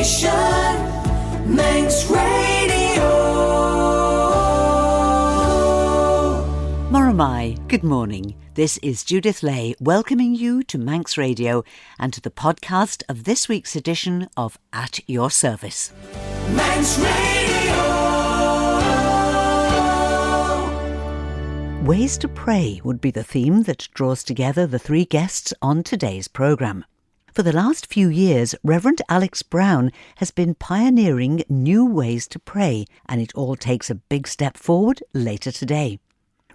station, Manx Radio. Moramai, good morning. This is Judith Lay welcoming you to Manx Radio and to the podcast of this week's edition of At Your Service. Manx Radio. Ways to pray would be the theme that draws together the three guests on today's programme. For the last few years, Reverend Alex Brown has been pioneering new ways to pray, and it all takes a big step forward later today.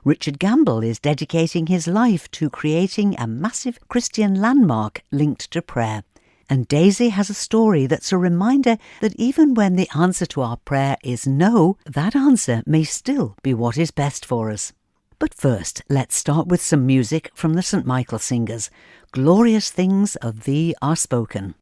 Richard Gamble is dedicating his life to creating a massive Christian landmark linked to prayer. And Daisy has a story that's a reminder that even when the answer to our prayer is no, that answer may still be what is best for us. But first, let's start with some music from the St. Michael Singers. Glorious things of thee are spoken.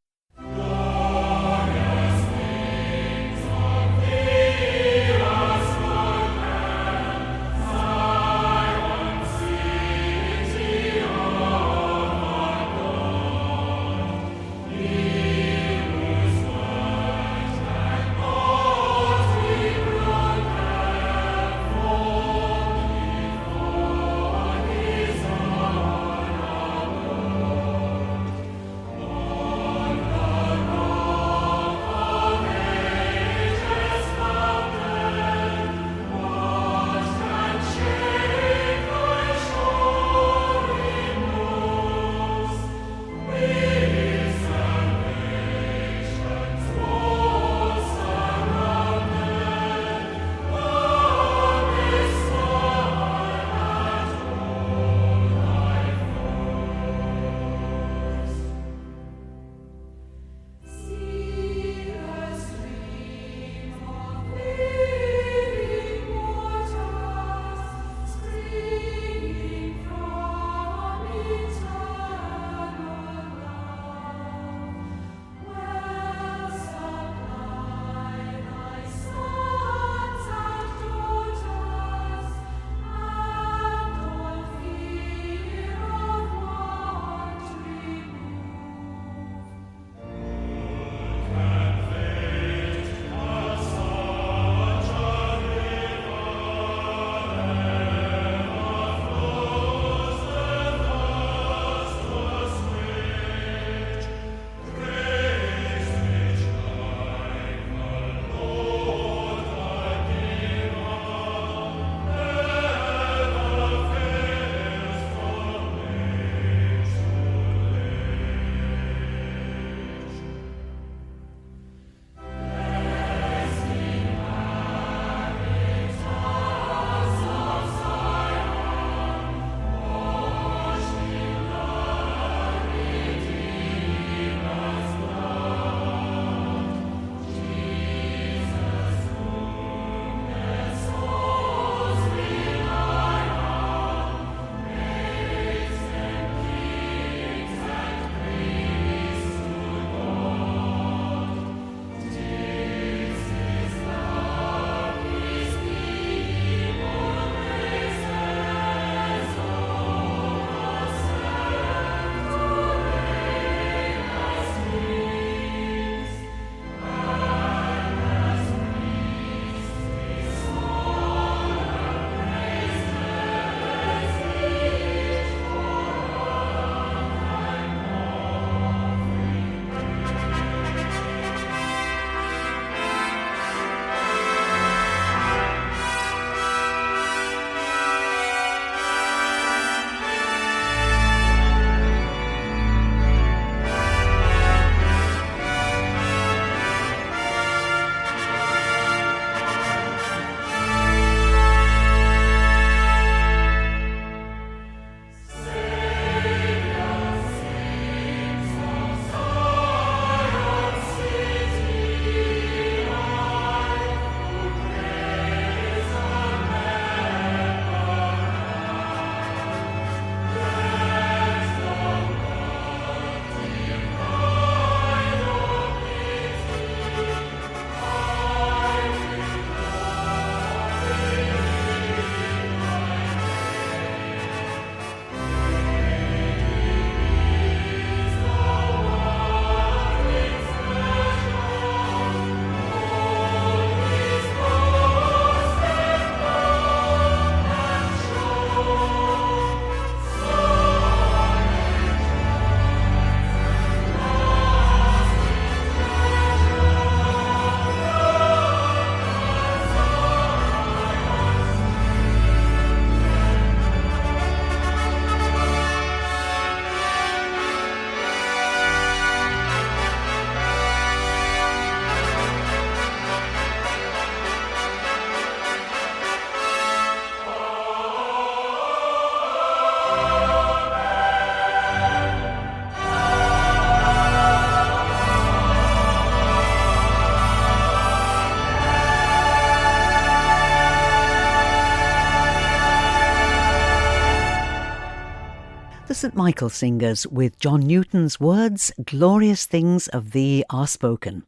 The St Michael Singers with John Newton's words, "Glorious things of thee are spoken."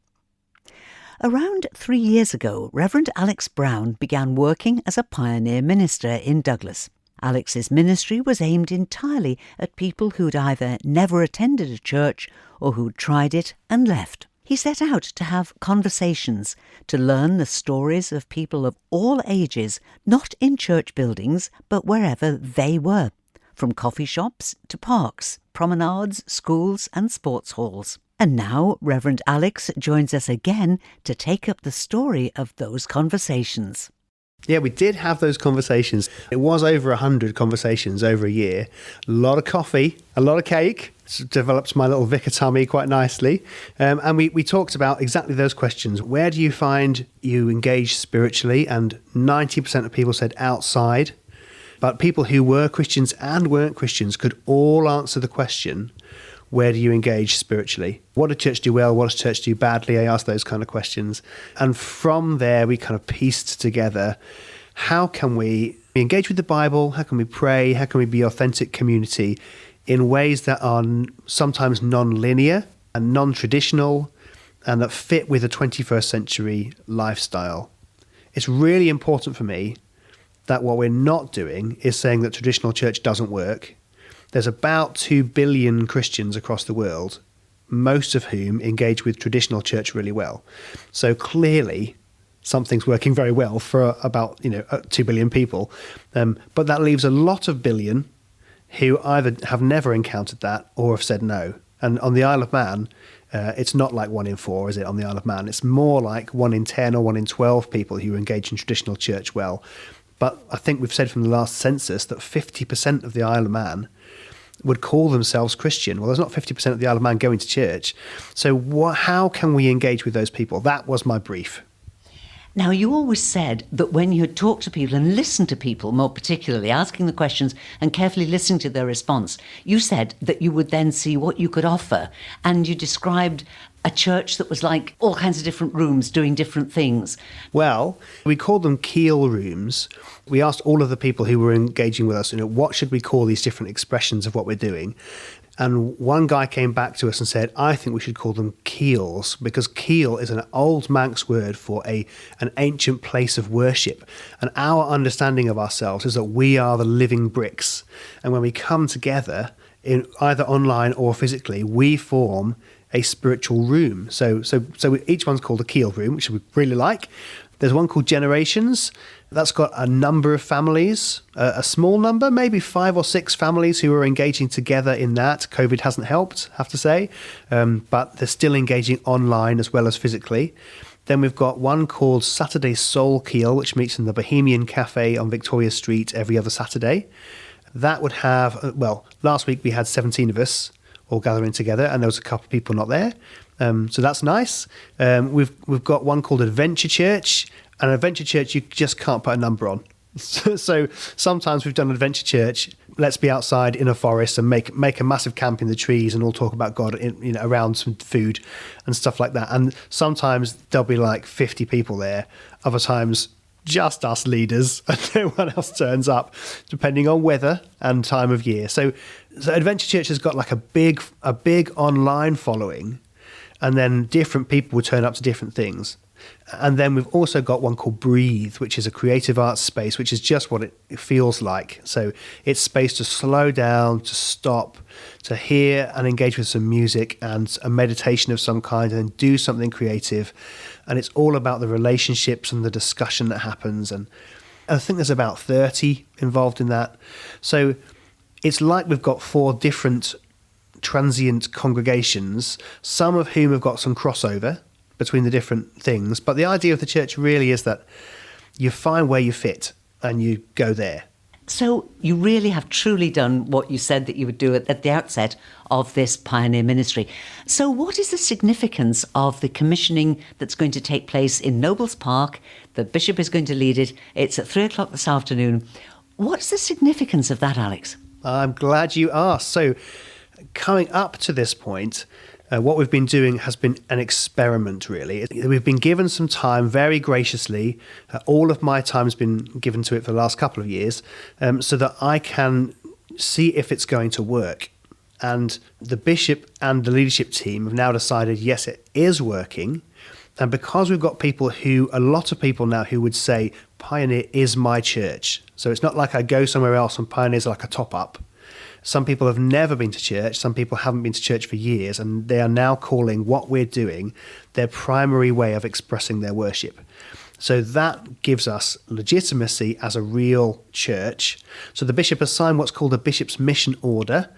Around 3 years ago, Reverend Alex Brown began working as a pioneer minister in Douglas. Alex's ministry was aimed entirely at people who'd either never attended a church or who'd tried it and left. He set out to have conversations, to learn the stories of people of all ages, not in church buildings, but wherever they were, from coffee shops to parks, promenades, schools and sports halls. And now Reverend Alex joins us again to take up the story of those conversations. Yeah, we did have those conversations. It was over 100 conversations over a year. A lot of coffee, a lot of cake. It's developed my little vicar tummy quite nicely. And we talked about exactly those questions. Where do you find you engage spiritually? And 90% of people said outside. But people who were Christians and weren't Christians could all answer the question, where do you engage spiritually? What does church do well? What does church do badly? I asked those kind of questions. And from there, we kind of pieced together, how can we engage with the Bible? How can we pray? How can we be authentic community in ways that are sometimes non-linear and non-traditional and that fit with a 21st century lifestyle? It's really important for me that what we're not doing is saying that traditional church doesn't work. There's about 2 billion Christians across the world, most of whom engage with traditional church really well. So clearly, something's working very well for about 2 billion people. But that leaves a lot of billion who either have never encountered that or have said no. And on the Isle of Man, it's not like 1 in 4, is it, on the Isle of Man? It's more like 1 in 10 or 1 in 12 people who engage in traditional church well. But I think we've said from the last census that 50% of the Isle of Man would call themselves Christian. Well, there's not 50% of the Isle of Man going to church. So how can we engage with those people? That was my brief. Now, you always said that when you talk to people and listen to people, more particularly asking the questions and carefully listening to their response, you said that you would then see what you could offer. And you described a church that was like all kinds of different rooms doing different things. Well, we called them keel rooms. We asked all of the people who were engaging with us, what should we call these different expressions of what we're doing? And one guy came back to us and said, I think we should call them keels, because keel is an old Manx word for an ancient place of worship. And our understanding of ourselves is that we are the living bricks. And when we come together, in either online or physically, we form a spiritual room. So each one's called a keel room, which we really like. There's one called Generations. That's got a number of families, a small number, maybe 5 or 6 families who are engaging together in that. COVID hasn't helped, I have to say, but they're still engaging online as well as physically. Then we've got one called Saturday Soul Keel, which meets in the Bohemian Cafe on Victoria Street every other Saturday. That would have, last week we had 17 of us all gathering together, and there was a couple of people not there. So that's nice. We've got one called Adventure Church, and Adventure Church you just can't put a number on. So sometimes we've done Adventure Church, let's be outside in a forest and make a massive camp in the trees and all talk about God around some food and stuff like that. And sometimes there'll be like 50 people there. Other times just us leaders and no one else turns up, depending on weather and time of year. So Adventure Church has got like a big online following, and then different people will turn up to different things. And then we've also got one called Breathe, which is a creative arts space, which is just what it feels like. So it's space to slow down, to stop, to hear and engage with some music and a meditation of some kind, and do something creative. And it's all about the relationships and the discussion that happens. And I think there's about 30 involved in that. So it's like we've got 4 different transient congregations, some of whom have got some crossover between the different things. But the idea of the church really is that you find where you fit and you go there. So you really have truly done what you said that you would do at the outset of this pioneer ministry. So what is the significance of the commissioning that's going to take place in Nobles Park? The bishop is going to lead it. It's at 3:00 this afternoon. What's the significance of that, Alex? I'm glad you asked. So coming up to this point, what we've been doing has been an experiment, really. We've been given some time very graciously. All of my time has been given to it for the last couple of years, so that I can see if it's going to work. And the bishop and the leadership team have now decided, yes, it is working. And because we've got a lot of people now who would say, Pioneer is my church. So it's not like I go somewhere else and Pioneer's like a top-up. Some people have never been to church. Some people haven't been to church for years. And they are now calling what we're doing their primary way of expressing their worship. So that gives us legitimacy as a real church. So the bishop has signed what's called a bishop's mission order,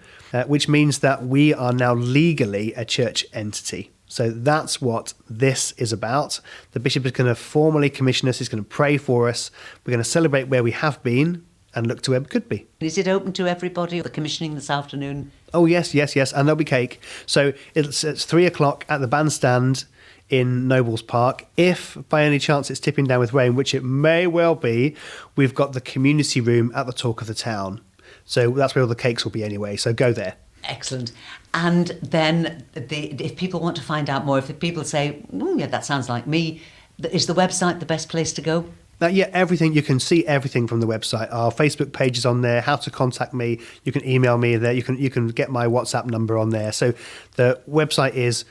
which means that we are now legally a church entity. So that's what this is about. The bishop is going to formally commission us. He's going to pray for us. We're going to celebrate where we have been and look to where we could be. Is it open to everybody, the commissioning this afternoon? Oh, yes. And there'll be cake. So it's 3:00 at the bandstand in Nobles Park. If by any chance it's tipping down with rain, which it may well be, we've got the community room at the Talk of the Town. So that's where all the cakes will be anyway. So go there. Excellent. And then if people want to find out more, if the people say, yeah, that sounds like me, is the website the best place to go? Yeah, everything. You can see everything from the website. Our Facebook page is on there. How to contact me. You can email me there. You can get my WhatsApp number on there. So the website is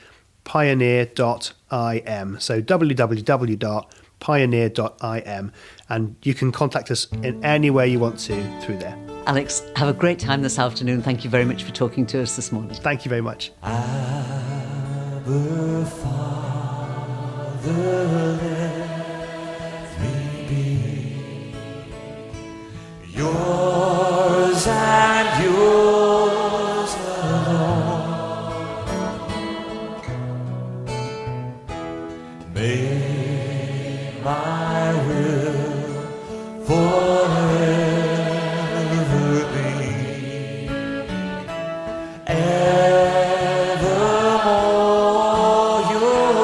pioneer.im. So www.pioneer.im. And you can contact us in any way you want to through there. Alex, have a great time this afternoon. Thank you very much for talking to us this morning. Thank you very much. Abba, Father, let me be yours and yours alone. Make my will forever be evermore yours.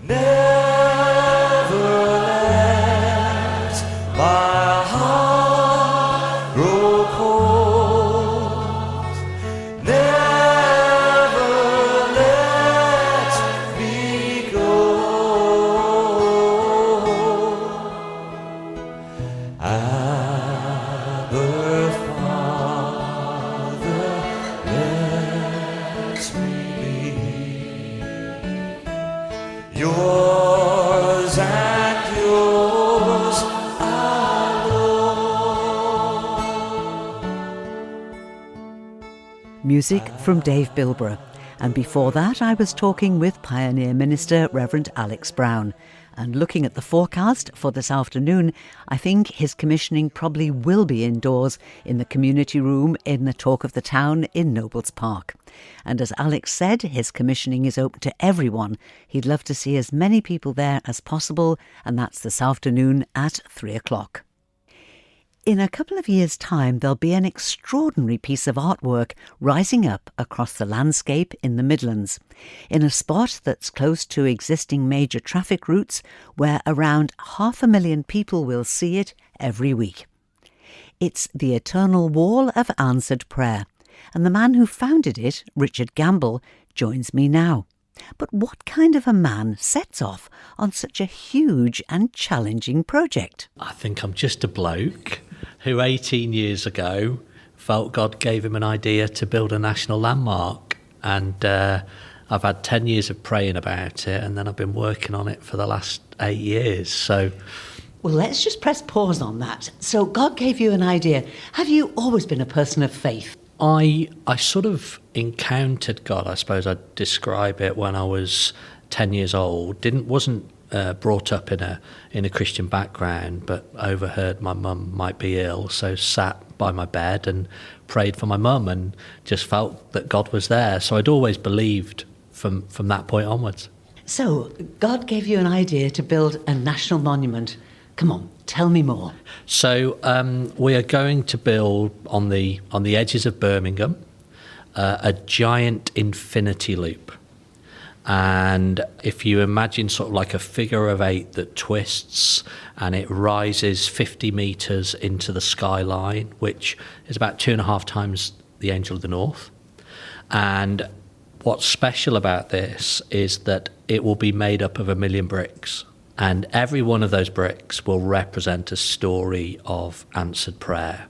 Never let my heart grow cold. Never let me go. Abba, Father, let me be yours and yours alone. Music from Dave Bilborough. And before that, I was talking with Pioneer Minister Reverend Alex Brown. And looking at the forecast for this afternoon, I think his commissioning probably will be indoors in the community room in the Talk of the Town in Nobles Park. And as Alex said, his commissioning is open to everyone. He'd love to see as many people there as possible, and that's this afternoon at 3:00. In a couple of years' time, there'll be an extraordinary piece of artwork rising up across the landscape in the Midlands, in a spot that's close to existing major traffic routes where around 500,000 people will see it every week. It's the Eternal Wall of Answered Prayer, and the man who founded it, Richard Gamble, joins me now. But what kind of a man sets off on such a huge and challenging project? I think I'm just a bloke who 18 years ago felt God gave him an idea to build a national landmark. And I've had 10 years of praying about it, and then I've been working on it for the last 8 years. So, well, let's just press pause on that. So God gave you an idea. Have you always been a person of faith? I sort of encountered God, I suppose I'd describe it, when I was 10 years old. Wasn't brought up in a Christian background, but overheard my mum might be ill, so sat by my bed and prayed for my mum and just felt that God was there. So I'd always believed from that point onwards. So God gave you an idea to build a national monument. Come on, tell me more. So we are going to build on the edges of Birmingham a giant infinity loop. And if you imagine sort of like a figure of 8 that twists and it rises 50 metres into the skyline, which is about 2.5 times the Angel of the North. And what's special about this is that it will be made up of 1 million bricks. And every one of those bricks will represent a story of answered prayer.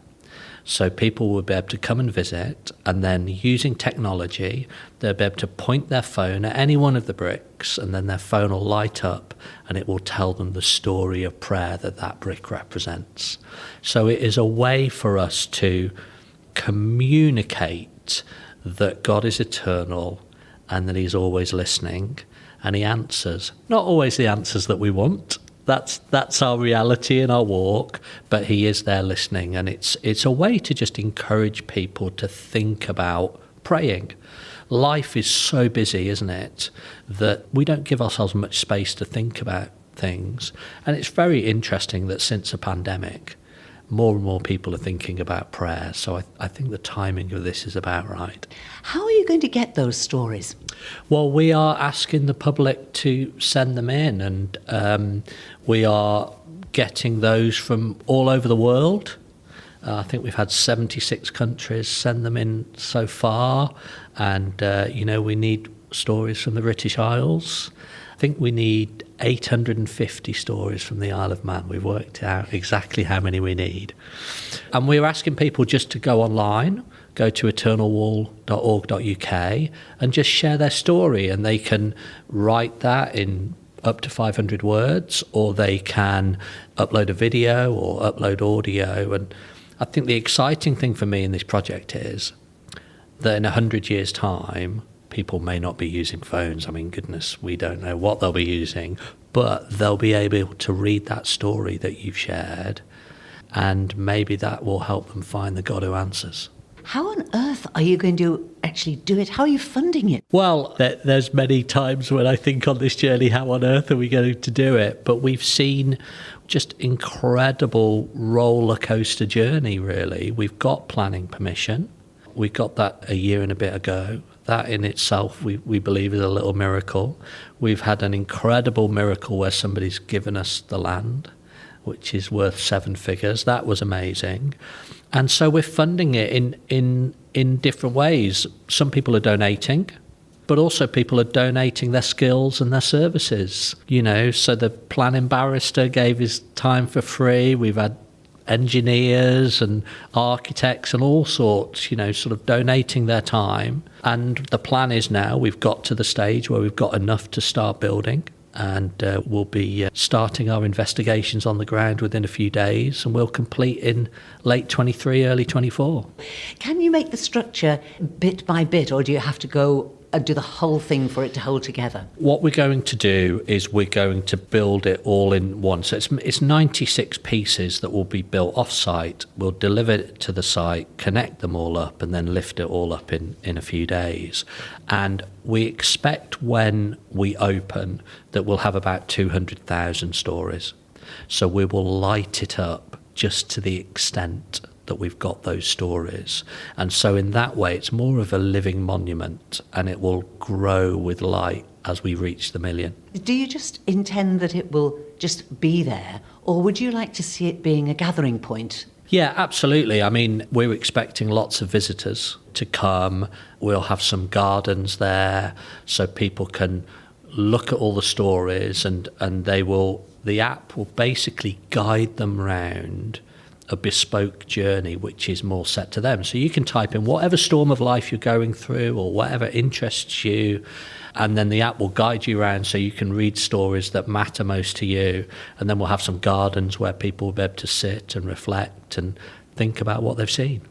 So people will be able to come and visit, and then using technology, they'll be able to point their phone at any one of the bricks, and then their phone will light up and it will tell them the story of prayer that that brick represents. So it is a way for us to communicate that God is eternal and that he's always listening and he answers. Not always the answers that we want. That's our reality in our walk, but he is there listening, and it's a way to just encourage people to think about praying. Life is so busy, isn't it, that we don't give ourselves much space to think about things. And it's very interesting that since the pandemic, more and more people are thinking about prayer. So I think the timing of this is about right. How are you going to get those stories? Well, we are asking the public to send them in, and we are getting those from all over the world. I think we've had 76 countries send them in so far, and we need stories from the British Isles. I think we need 850 stories from the Isle of Man. We've worked out exactly how many we need. And we're asking people just to go online, go to eternalwall.org.uk and just share their story. And they can write that in up to 500 words, or they can upload a video or upload audio. And I think the exciting thing for me in this project is that in 100 years' time, people may not be using phones. I mean, goodness, we don't know what they'll be using, but they'll be able to read that story that you've shared, and maybe that will help them find the God who answers. How on earth are you going to actually do it? How are you funding it? Well, there's many times when I think on this journey, how on earth are we going to do it? But we've seen just incredible roller coaster journey, really. We've got planning permission. We got that a year and a bit ago. That in itself, we believe, is a little miracle. We've had an incredible miracle where somebody's given us the land, which is worth 7 figures. That was amazing. And so we're funding it in different ways. Some people are donating, but also people are donating their skills and their services. So the planning barrister gave his time for free. We've had engineers and architects and all sorts, sort of donating their time. And the plan is now we've got to the stage where we've got enough to start building, and we'll be starting our investigations on the ground within a few days, and we'll complete in late 23, early 24. Can you make the structure bit by bit, or do you have to go and do the whole thing for it to hold together? What we're going to do is we're going to build it all in one. So it's 96 pieces that will be built off-site. We'll deliver it to the site, connect them all up, and then lift it all up in a few days. And we expect when we open that we'll have about 200,000 stories. So we will light it up just to the extent that we've got those stories. And so in that way, it's more of a living monument, and it will grow with light as we reach the 1 million. Do you just intend that it will just be there, or would you like to see it being a gathering point? Yeah, absolutely. I mean, we're expecting lots of visitors to come. We'll have some gardens there so people can look at all the stories, and the app will basically guide them around a bespoke journey which is more set to them. So you can type in whatever storm of life you're going through or whatever interests you, and then the app will guide you around so you can read stories that matter most to you. And then we'll have some gardens where people will be able to sit and reflect and think about what they've seen.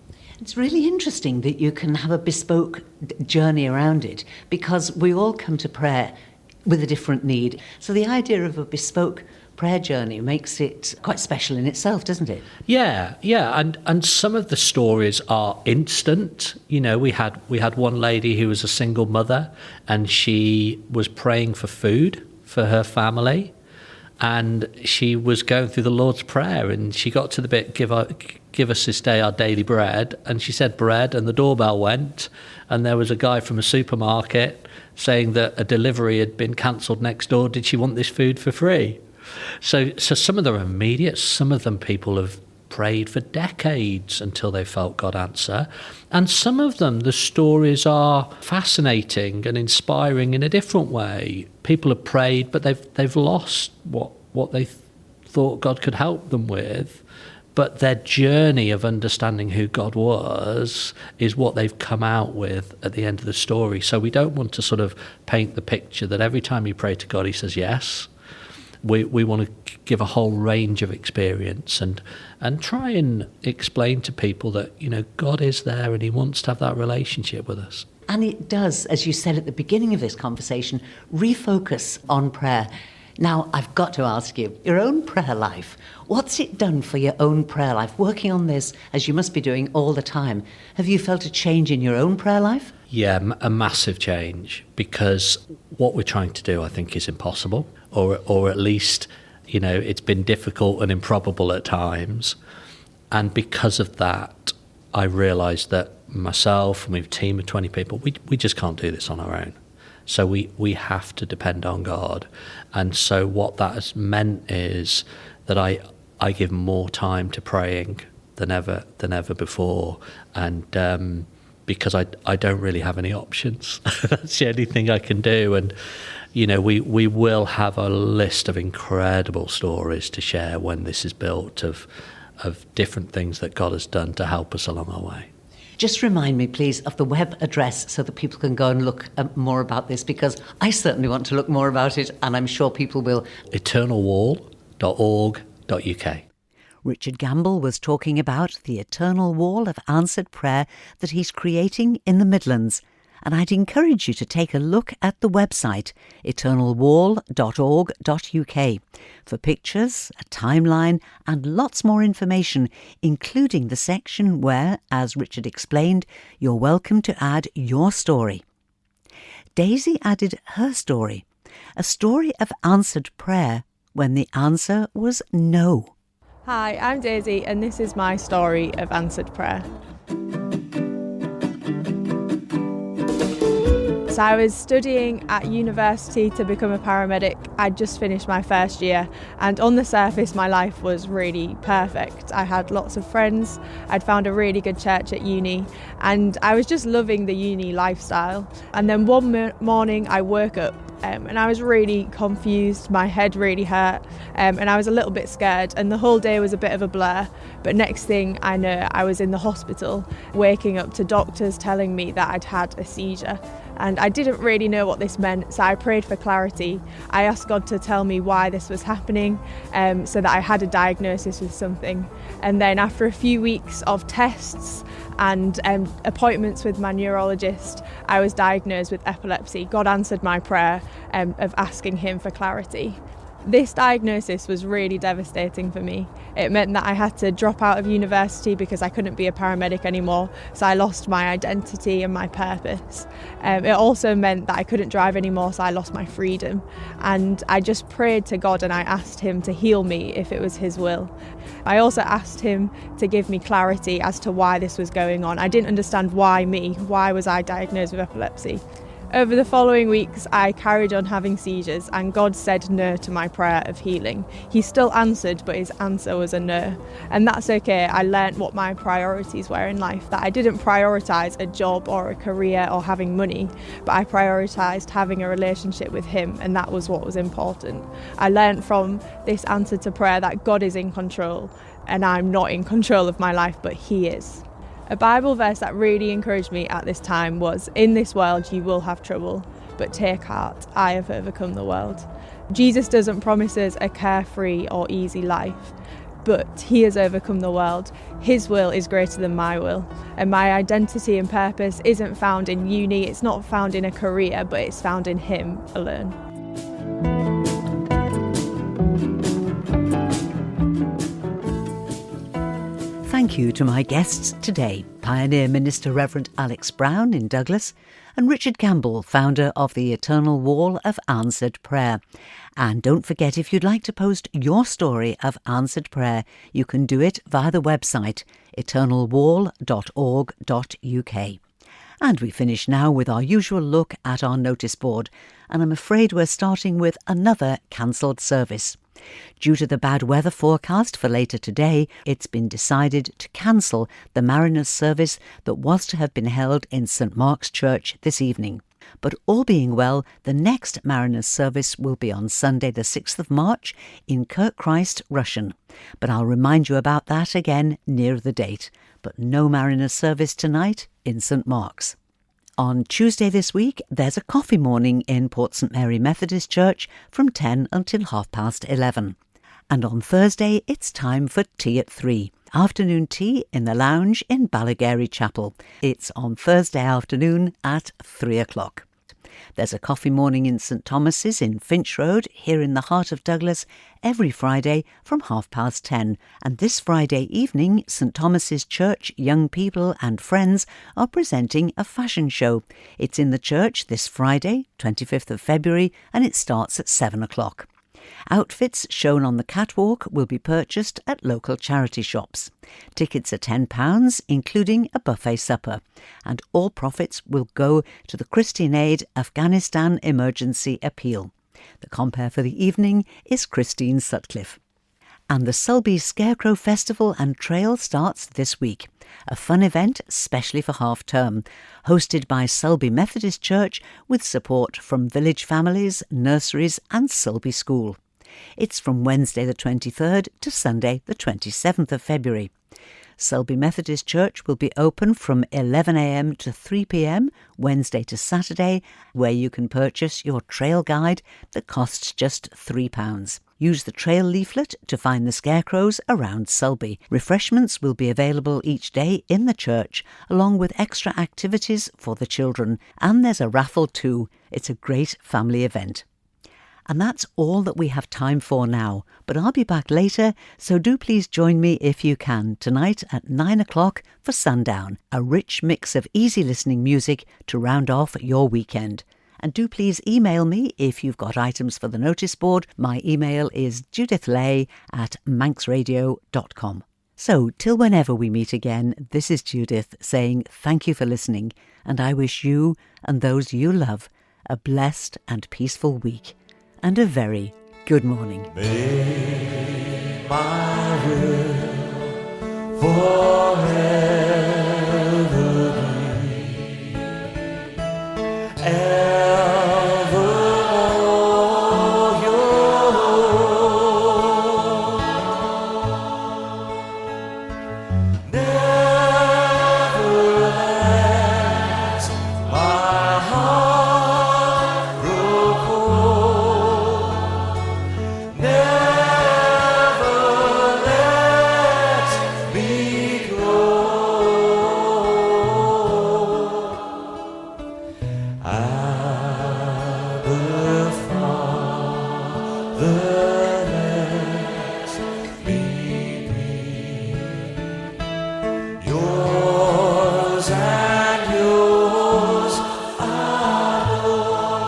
It's really interesting that you can have a bespoke journey around it, because we all come to prayer with a different need. So the idea of a bespoke prayer journey makes it quite special in itself, doesn't it? Yeah, and some of the stories are instant. We had one lady who was a single mother, and she was praying for food for her family, and she was going through the Lord's Prayer, and she got to the bit, give us this day our daily bread, and she said bread, and the doorbell went, and there was a guy from a supermarket saying that a delivery had been cancelled next door. Did she want this food for free? So some of them are immediate. Some of them people have prayed for decades until they felt God answer. And some of them, the stories are fascinating and inspiring in a different way. People have prayed, but they've lost what what they thought God could help them with, but their journey of understanding who God was is what they've come out with at the end of the story. So we don't want to sort of paint the picture that every time you pray to God, he says yes. We want to give a whole range of experience and try and explain to people that, you know, God is there and he wants to have that relationship with us. And it does, as you said at the beginning of this conversation, refocus on prayer. Now, I've got to ask you, your own prayer life, what's it done for your own prayer life? Working on this, as you must be doing all the time, have you felt a change in your own prayer life? Yeah, a massive change, because what we're trying to do, I think, is impossible, or at least, you know, it's been difficult and improbable at times. And because of that, I realised that myself and my team of 20 people, we just can't do this on our own. So we have to depend on God. And so what that has meant is that I give more time to praying than ever before. And because I don't really have any options. That's the only thing I can do. And, you know, we will have a list of incredible stories to share when this is built of different things that God has done to help us along our way. Just remind me, please, of the web address so that people can go and look more about this, because I certainly want to look more about it, and I'm sure people will. eternalwall.org.uk. Richard Gamble was talking about the eternal wall of answered prayer that he's creating in the Midlands. And I'd encourage you to take a look at the website, eternalwall.org.uk, for pictures, a timeline and lots more information, including the section where, as Richard explained, you're welcome to add your story. Daisy added her story, a story of answered prayer when the answer was no. Hi, I'm Daisy and this is my story of answered prayer. So I was studying at university to become a paramedic. I'd just finished my first year, and on the surface my life was really perfect. I had lots of friends, I'd found a really good church at uni, and I was just loving the uni lifestyle. And then one morning I woke up and I was really confused, my head really hurt, and I was a little bit scared, and the whole day was a bit of a blur. But next thing I know, I was in the hospital, waking up to doctors telling me that I'd had a seizure. And I didn't really know what this meant, so I prayed for clarity. I asked God to tell me why this was happening, so that I had a diagnosis with something. And then after a few weeks of tests and appointments with my neurologist, I was diagnosed with epilepsy. God answered my prayer of asking him for clarity. This diagnosis was really devastating for me. It meant that I had to drop out of university because I couldn't be a paramedic anymore, so I lost my identity and my purpose. It also meant that I couldn't drive anymore, so I lost my freedom. And I just prayed to God and I asked him to heal me if it was his will. I also asked him to give me clarity as to why this was going on. I didn't understand why me, why was I diagnosed with epilepsy? Over the following weeks, I carried on having seizures, and God said no to my prayer of healing. He still answered, but his answer was a no. And that's okay. I learnt what my priorities were in life, that I didn't prioritise a job or a career or having money, but I prioritised having a relationship with him, and that was what was important. I learnt from this answer to prayer that God is in control, and I'm not in control of my life, but he is. A Bible verse that really encouraged me at this time was, "In this world you will have trouble, but take heart, I have overcome the world." Jesus doesn't promise us a carefree or easy life, but he has overcome the world. His will is greater than my will, and my identity and purpose isn't found in uni, it's not found in a career, but it's found in him alone. Thank you to my guests today, Pioneer Minister Reverend Alex Brown in Douglas and Richard Gamble, founder of the Eternal Wall of Answered Prayer. And don't forget, if you'd like to post your story of answered prayer, you can do it via the website eternalwall.org.uk. And we finish now with our usual look at our notice board, and I'm afraid we're starting with another cancelled service. Due to the bad weather forecast for later today, it's been decided to cancel the Mariners service that was to have been held in St Mark's Church this evening. But all being well, the next Mariners service will be on Sunday the 6th of March in Kirkchrist, Rushen. But I'll remind you about that again near the date. But no Mariners service tonight in St Mark's. On Tuesday this week, there's a coffee morning in Port St Mary Methodist Church from 10 until 11:30. And on Thursday, it's time for tea at 3. Afternoon tea in the lounge in Balagary Chapel. It's on Thursday afternoon at 3 o'clock. There's a coffee morning in St Thomas's in Finch Road, here in the heart of Douglas, every Friday from 10:30. And this Friday evening, St Thomas's Church young people and friends are presenting a fashion show. It's in the church this Friday, 25th of February, and it starts at 7 o'clock. Outfits shown on the catwalk will be purchased at local charity shops. Tickets are £10, including a buffet supper, and all profits will go to the Christian Aid Afghanistan Emergency Appeal. The compere for the evening is Christine Sutcliffe. And the Sulby Scarecrow Festival and Trail starts this week, a fun event specially for half-term, hosted by Sulby Methodist Church with support from village families, nurseries and Sulby School. It's from Wednesday the 23rd to Sunday the 27th of February. Sulby Methodist Church will be open from 11 a.m. to 3 p.m. Wednesday to Saturday, where you can purchase your trail guide that costs just £3. Use the trail leaflet to find the scarecrows around Sulby. Refreshments will be available each day in the church, along with extra activities for the children. And there's a raffle too. It's a great family event. And that's all that we have time for now, but I'll be back later, so do please join me if you can tonight at 9 o'clock for Sundown, a rich mix of easy listening music to round off your weekend. And do please email me if you've got items for the notice board. My email is judithlay@manxradio.com. So till whenever we meet again, this is Judith saying thank you for listening, and I wish you and those you love a blessed and peaceful week. And a very good morning. May my will forever be ever know your never let my heart grow cold. Never let me go. Abba, Father, let me be yours and yours alone.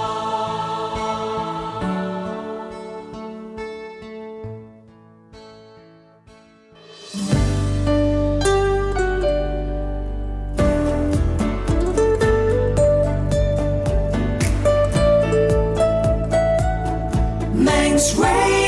Manx Radio.